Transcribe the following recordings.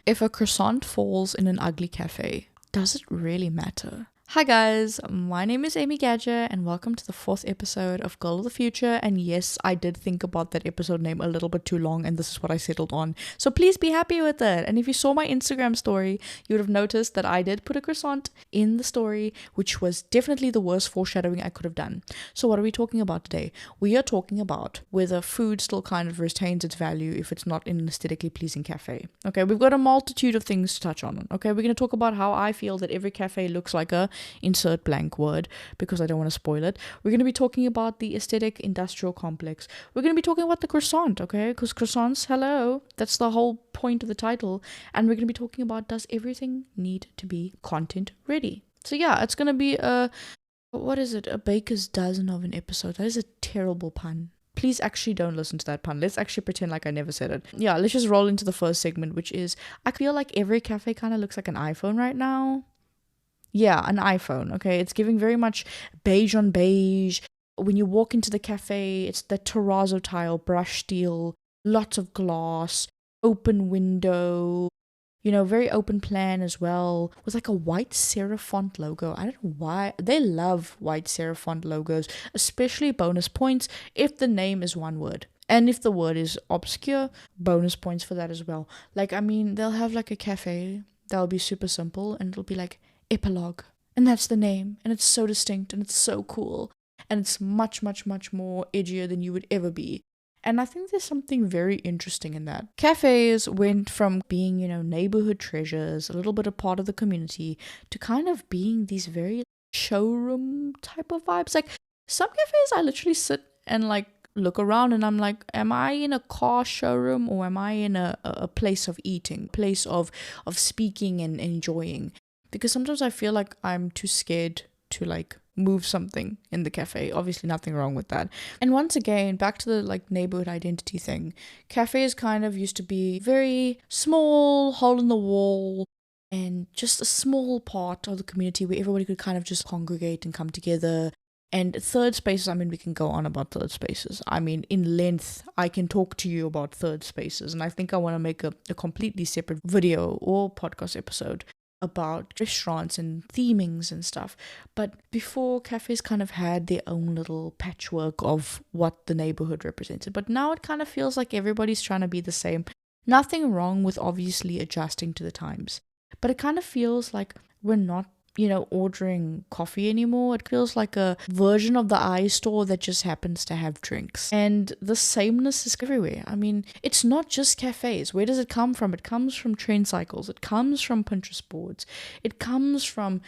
If a croissant falls in an ugly cafe, does it really matter? Hi guys, my name is Amy Gadger and welcome to the 4th episode of Girl of the Future. And yes, I did think about that episode name a little bit too long and this is what I settled on. So please be happy with it. And if you saw my Instagram story, you would have noticed that I did put a croissant in the story, which was definitely the worst foreshadowing I could have done. So what are we talking about today? We are talking about whether food still kind of retains its value if it's not in an aesthetically pleasing cafe. Okay, we've got a multitude of things to touch on. Okay, we're going to talk about how I feel that every cafe looks like a insert blank word because I don't want to spoil it. We're going to be talking about the aesthetic industrial complex. We're going to be talking about the croissant, okay? Because croissants, hello, that's the whole point of the title. And we're going to be talking about, does everything need to be content ready? So yeah, it's going to be a baker's dozen of an episode. That is a terrible pun. Please actually don't listen to that pun. Let's actually pretend like I never said it. Yeah, let's just roll into the first segment, which is, I feel like every cafe kind of looks like an iPhone right now. Yeah, an iPhone, okay? It's giving very much beige on beige. When you walk into the cafe, it's the terrazzo tile, brush steel, lots of glass, open window, very open plan as well, with like a white serif font logo. I don't know why. They love white serif font logos, especially bonus points if the name is one word. And if the word is obscure, bonus points for that as well. They'll have like a cafe that'll be super simple and it'll be like, epilogue, and that's the name, and it's so distinct and it's so cool, and it's much more edgier than you would ever be. And I think there's something very interesting in that. Cafes went from being, neighborhood treasures, a little bit a part of the community, to kind of being these very showroom type of vibes. Like some cafes I literally sit and like look around and I'm like, am I in a car showroom or am I in a place of eating, place of speaking and enjoying? Because sometimes I feel like I'm too scared to like move something in the cafe. Obviously nothing wrong with that. And once again, back to the like neighborhood identity thing. Cafes kind of used to be very small, hole in the wall, and just a small part of the community where everybody could kind of just congregate and come together. And third spaces, we can go on about third spaces. In length, I can talk to you about third spaces. And I think I want to make a completely separate video or podcast episode about restaurants and themings and stuff. But before, cafes kind of had their own little patchwork of what the neighborhood represented. But now it kind of feels like everybody's trying to be the same. Nothing wrong with obviously adjusting to the times. But it kind of feels like we're not ordering coffee anymore. It feels like a version of the iStore that just happens to have drinks. And the sameness is everywhere. It's not just cafes. Where does it come from? It comes from trend cycles. It comes from Pinterest boards. It comes from,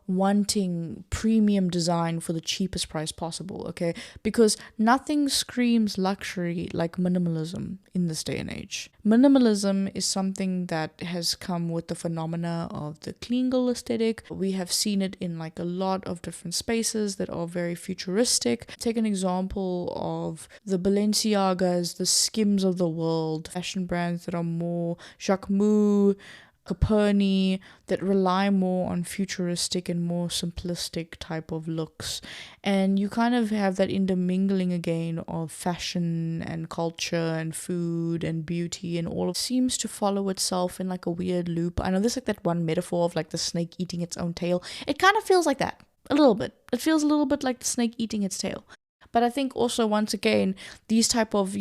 wanting premium design for the cheapest price possible, okay? Because nothing screams luxury like minimalism in this day and age. Minimalism is something that has come with the phenomena of the clean girl aesthetic. We have seen it in like a lot of different spaces that are very futuristic. Take an example of the Balenciagas, the Skims of the world, fashion brands that are more Jacquemus, Caperni, that rely more on futuristic and more simplistic type of looks. And you kind of have that intermingling again of fashion and culture and food and beauty, and all of it seems to follow itself in like a weird loop. I know there's like that one metaphor of like the snake eating its own tail. It kind of feels like that a little bit. It feels a little bit like the snake eating its tail. But I think also, once again, these type of,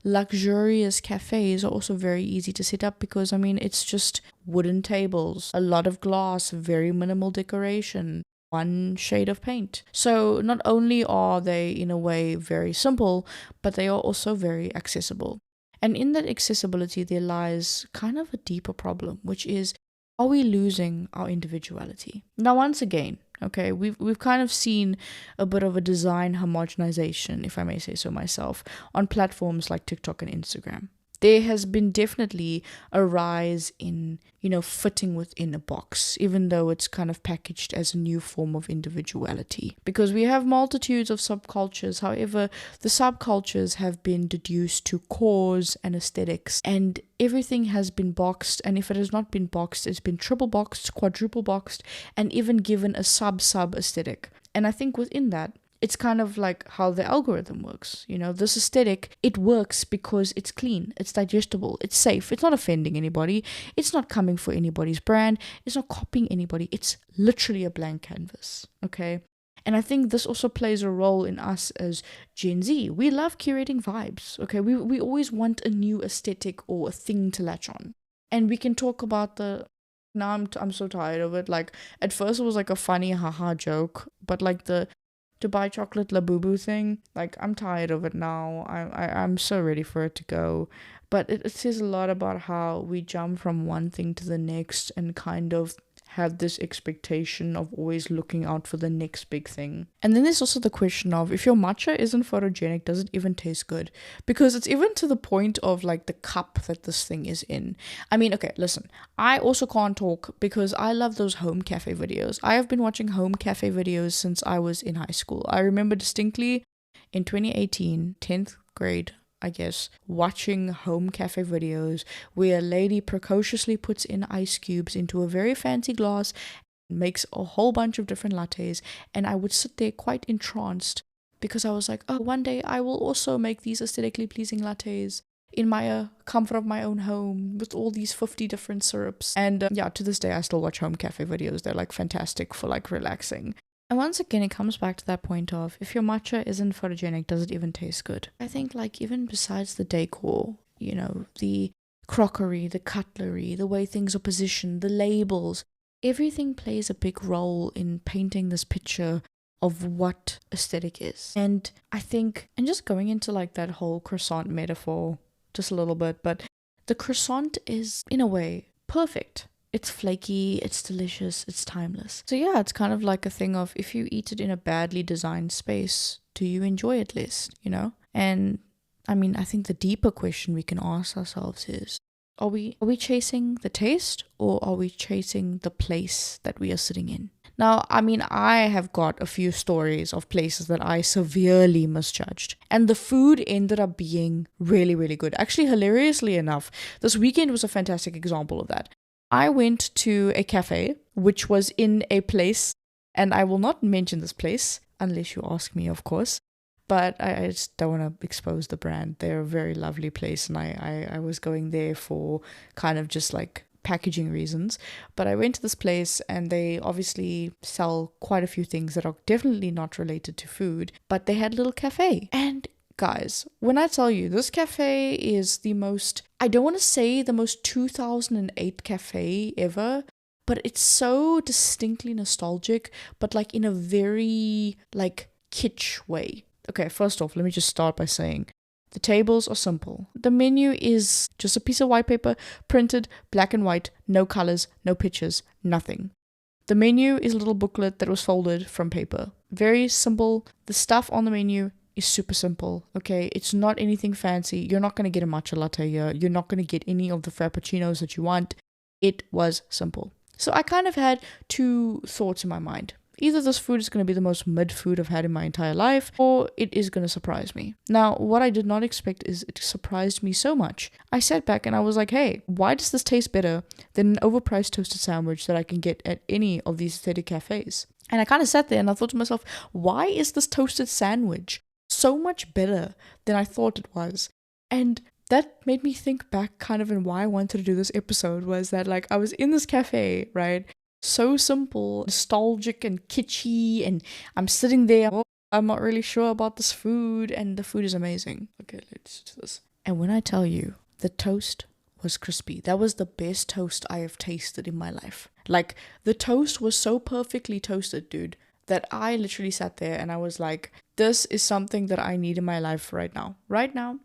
luxurious cafes are also very easy to set up because, it's just wooden tables, a lot of glass, very minimal decoration, one shade of paint. So not only are they, in a way, very simple, but they are also very accessible. And in that accessibility, there lies kind of a deeper problem, which is, are we losing our individuality? Now, once again, okay, we've kind of seen a bit of a design homogenization, if I may say so myself, on platforms like TikTok and Instagram. There has been definitely a rise in, fitting within a box, even though it's kind of packaged as a new form of individuality. Because we have multitudes of subcultures. However, the subcultures have been deduced to cause and aesthetics, and everything has been boxed. And if it has not been boxed, it's been triple boxed, quadruple boxed, and even given a sub aesthetic. And I think within that, it's kind of like how the algorithm works. You know, this aesthetic, it works because it's clean, it's digestible, it's safe, it's not offending anybody, it's not coming for anybody's brand, it's not copying anybody, it's literally a blank canvas, okay? And I think this also plays a role in us as Gen Z. We love curating vibes, okay? We always want a new aesthetic or a thing to latch on. And we can talk about now I'm so tired of it. Like, at first it was like a funny haha joke, but like the Dubai chocolate labubu thing, like, I'm tired of it now. I'm so ready for it to go. But it says a lot about how we jump from one thing to the next and kind of have this expectation of always looking out for the next big thing. And then there's also the question of, if your matcha isn't photogenic, does it even taste good? Because it's even to the point of like the cup that this thing is in. I mean, okay, listen, I also can't talk because I love those home cafe videos. I have been watching home cafe videos since I was in high school. I remember distinctly in 2018, 10th grade, I guess, watching home cafe videos where a lady precociously puts in ice cubes into a very fancy glass, makes a whole bunch of different lattes, and I would sit there quite entranced because I was like, oh, one day I will also make these aesthetically pleasing lattes in my comfort of my own home with all these 50 different syrups. And yeah, to this day I still watch home cafe videos. They're like fantastic for like relaxing. And once again, it comes back to that point of, if your matcha isn't photogenic, does it even taste good? I think, like, even besides the decor, you know, the crockery, the cutlery, the way things are positioned, the labels, everything plays a big role in painting this picture of what aesthetic is. And I think, and just going into like that whole croissant metaphor just a little bit, but the croissant is, in a way, perfect. It's flaky, it's delicious, it's timeless. So yeah, it's kind of like a thing of, if you eat it in a badly designed space, do you enjoy it less, you know? And I mean, I think the deeper question we can ask ourselves is, are we chasing the taste, or are we chasing the place that we are sitting in? Now, I mean, I have got a few stories of places that I severely misjudged, and the food ended up being really, really good. Actually, hilariously enough, this weekend was a fantastic example of that. I went to a cafe, which was in a place, and I will not mention this place, unless you ask me, of course, but I just don't want to expose the brand. They're a very lovely place, and I was going there for kind of just like packaging reasons. But I went to this place, and they obviously sell quite a few things that are definitely not related to food, but they had a little cafe. And guys, when I tell you, this cafe is the most, I don't want to say the most 2008 cafe ever, but it's so distinctly nostalgic, but like in a very like kitsch way. Okay, first off, let me just start by saying the tables are simple. The menu is just a piece of white paper, printed, black and white, no colors, no pictures, nothing. The menu is a little booklet that was folded from paper. Very simple. The stuff on the menu is super simple, okay? It's not anything fancy. You're not going to get a matcha latte here. You're not going to get any of the frappuccinos that you want. It was simple. So I kind of had two thoughts in my mind. Either this food is going to be the most mid food I've had in my entire life, or it is going to surprise me. Now, what I did not expect is it surprised me so much. I sat back and I was like, hey, why does this taste better than an overpriced toasted sandwich that I can get at any of these aesthetic cafes? And I kind of sat there and I thought to myself, why is this toasted sandwich so much better than I thought it was? And that made me think back kind of in why I wanted to do this episode, was that like I was in this cafe, right? So simple, nostalgic and kitschy, and I'm sitting there, oh, I'm not really sure about this food, and the food is amazing. Okay, let's do this. And when I tell you, the toast was crispy. That was the best toast I have tasted in my life. Like, the toast was so perfectly toasted, dude, that I literally sat there and I was like, this is something that I need in my life right now. Right now,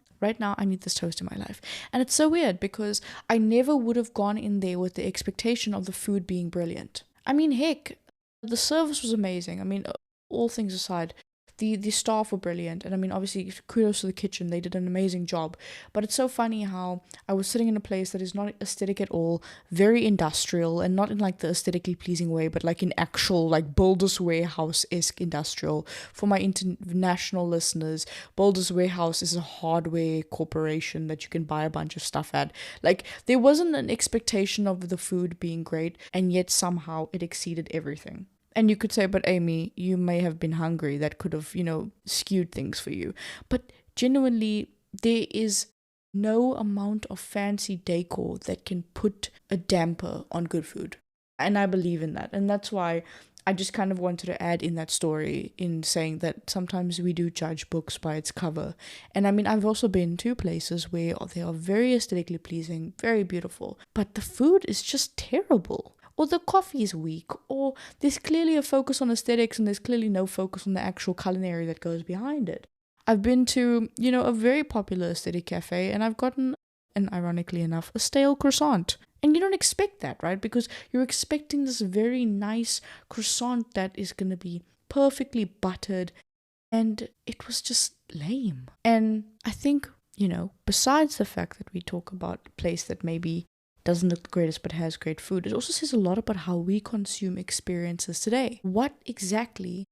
I need this toast in my life. And it's so weird because I never would have gone in there with the expectation of the food being brilliant. I mean, heck, the service was amazing. I mean, all things aside, the staff were brilliant. And I mean, obviously, kudos to the kitchen. They did an amazing job. But it's so funny how I was sitting in a place that is not aesthetic at all, very industrial, and not in like the aesthetically pleasing way, but like in actual like Builders Warehouse-esque industrial. For my international listeners, Builders Warehouse is a hardware corporation that you can buy a bunch of stuff at. Like, there wasn't an expectation of the food being great, and yet somehow it exceeded everything. And you could say, but Amy, you may have been hungry. That could have, skewed things for you. But genuinely, there is no amount of fancy decor that can put a damper on good food. And I believe in that. And that's why I just kind of wanted to add in that story in saying that sometimes we do judge books by its cover. And I mean, I've also been to places where they are very aesthetically pleasing, very beautiful, but the food is just terrible. Or the coffee is weak, or there's clearly a focus on aesthetics and there's clearly no focus on the actual culinary that goes behind it. I've been to, a very popular aesthetic cafe and I've gotten, and ironically enough, a stale croissant. And you don't expect that, right? Because you're expecting this very nice croissant that is going to be perfectly buttered, and it was just lame. And I think, besides the fact that we talk about a place that maybe doesn't look the greatest but has great food, it also says a lot about how we consume experiences today. What exactly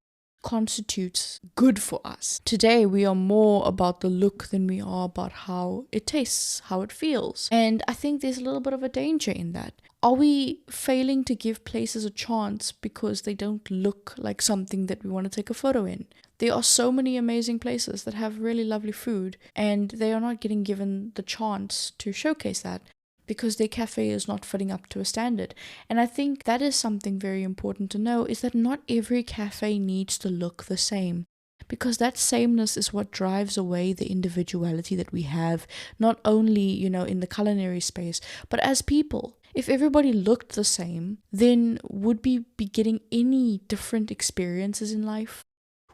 constitutes good for us? Today we are more about the look than we are about how it tastes, how it feels. And I think there's a little bit of a danger in that. Are we failing to give places a chance because they don't look like something that we want to take a photo in? There are so many amazing places that have really lovely food and they are not getting given the chance to showcase that, because their cafe is not fitting up to a standard. And I think that is something very important to know, is that not every cafe needs to look the same, because that sameness is what drives away the individuality that we have, not only, in the culinary space, but as people. If everybody looked the same, then would we be getting any different experiences in life?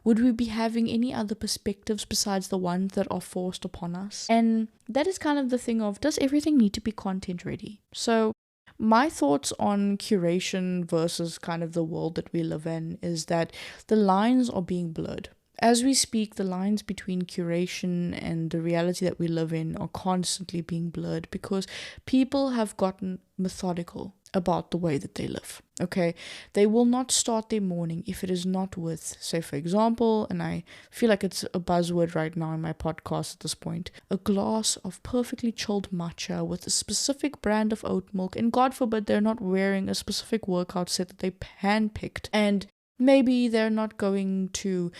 Would we be having any other perspectives besides the ones that are forced upon us? And that is kind of the thing of, does everything need to be content ready? So my thoughts on curation versus kind of the world that we live in is that the lines are being blurred. As we speak, the lines between curation and the reality that we live in are constantly being blurred because people have gotten methodical about the way that they live. Okay, they will not start their morning if it is not with, say for example, and I feel like it's a buzzword right now in my podcast at this point, a glass of perfectly chilled matcha with a specific brand of oat milk, and God forbid they're not wearing a specific workout set that they handpicked, and maybe they're not going to,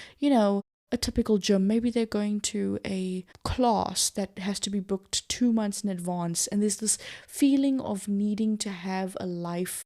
a typical gym. Maybe they're going to a class that has to be booked 2 months in advance, and there's this feeling of needing to have a life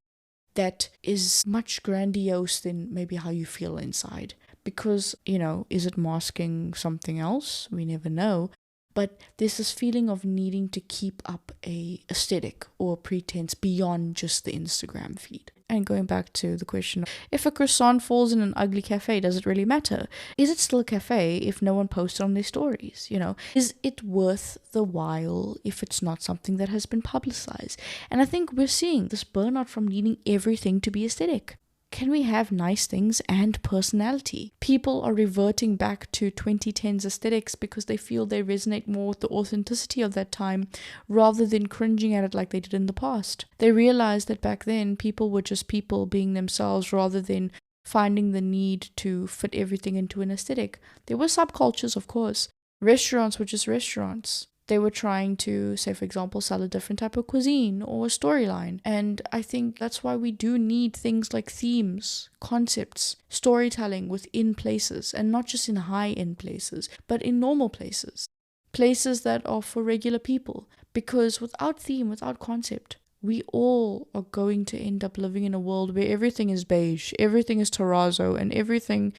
that is much grandiose than maybe how you feel inside. Because, is it masking something else? We never know. But there's this feeling of needing to keep up a aesthetic or a pretense beyond just the Instagram feed. And going back to the question, if a croissant falls in an ugly cafe, does it really matter? Is it still a cafe if no one posts on their stories? Is it worth the while if it's not something that has been publicized? And I think we're seeing this burnout from needing everything to be aesthetic. Can we have nice things and personality? People are reverting back to 2010s aesthetics because they feel they resonate more with the authenticity of that time rather than cringing at it like they did in the past. They realize that back then people were just people being themselves rather than finding the need to fit everything into an aesthetic. There were subcultures, of course. Restaurants were just restaurants. They were trying to, say for example, sell a different type of cuisine or a storyline. And I think that's why we do need things like themes, concepts, storytelling within places, and not just in high-end places, but in normal places. Places that are for regular people. Because without theme, without concept, we all are going to end up living in a world where everything is beige, everything is terrazzo, and everything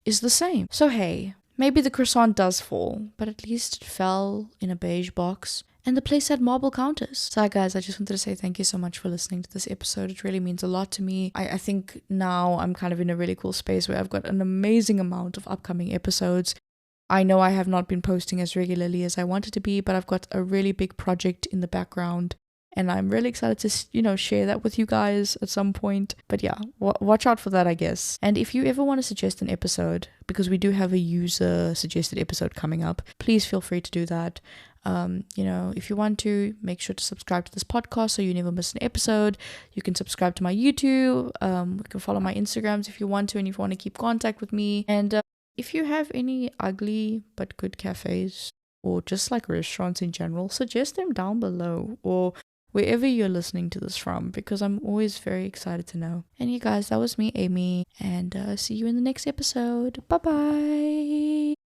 is the same. So hey, maybe the croissant does fall, but at least it fell in a beige box, and the place had marble counters. So guys, I just wanted to say thank you so much for listening to this episode. It really means a lot to me. I think now I'm kind of in a really cool space where I've got an amazing amount of upcoming episodes. I know I have not been posting as regularly as I wanted to be, but I've got a really big project in the background. And I'm really excited to, share that with you guys at some point. But yeah, watch out for that, I guess. And if you ever want to suggest an episode, because we do have a user suggested episode coming up, please feel free to do that. If you want to, make sure to subscribe to this podcast so you never miss an episode. You can subscribe to my YouTube. You can follow my Instagrams if you want to, and if you want to keep contact with me. And if you have any ugly but good cafes, or just like restaurants in general, suggest them down below. Or wherever you're listening to this from, because I'm always very excited to know. And you guys, that was me, Amy, and see you in the next episode. Bye bye.